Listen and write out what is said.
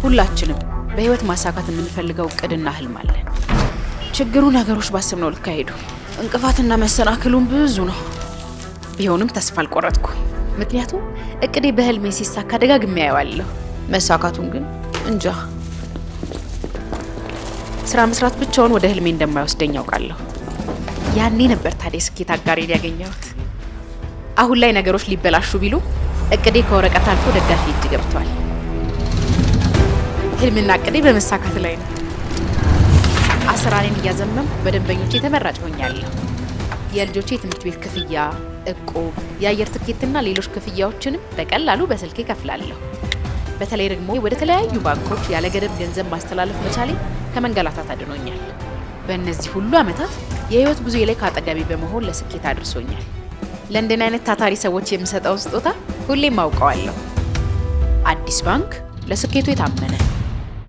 ሁላችንም በህይወት ማሳካት የምንፈልገው እቅድና ህልም አለን። ችግሩ ነገሮች ባሰብነው ልክ አይሄዱ። እንቅፋትና መሰናክሉም ብዙ ነው። ቢሆንም ተስፋ አልቆረጥኩም። ምክንያቱም እቅዴ በህልሜ ሲሳካ ደጋግሜ አየዋለሁ። መሳካቱን ግን እንጃ። ስራ መስራት ብቻውን ወደ ህልሜ እንደማይወስደኝ ያውቃለሁ። ያኔ ነበር ታዲያ ስኬት አጋሬን ያገኘሁት። አሁን ላይ ነገሮች ሊበላሹ ቢሉ እቅዴ ከወረቀት አልፎ ደጋፊ እጅ ገብቷል። ህልምና እቅዴ በመሳካት ላይ ነው። አሰራሬን እያዘመምኩ በደንበኞቼ ተመራጭ ሆኛለሁ። የልጆቼ የትምህርት ቤት ክፍያ፣ እቁብ፣ የአየር ትኬትና ሌሎች ክፍያዎችንም በቀላሉ በስልኬ እከፍላለሁ። በተለይ ደግሞ ወደ ተለያዩ ባንኮች ያለ ገደብ ገንዘብ ማስተላለፍ መቻሌ ከመንገላታት አድኖኛል። በእነዚህ ሁሉ ዓመታት የህይወት ጉዞዬ ላይ ከአጠገቤ በመሆን ለስኬት አድርሶኛል። ለእንደኔ አይነት ታታሪ ሰዎች የምሰጠውን ስጦታ ሁሌም አውቀዋለሁ። አዲስ ባንክ፣ ለስኬቱ የታመነ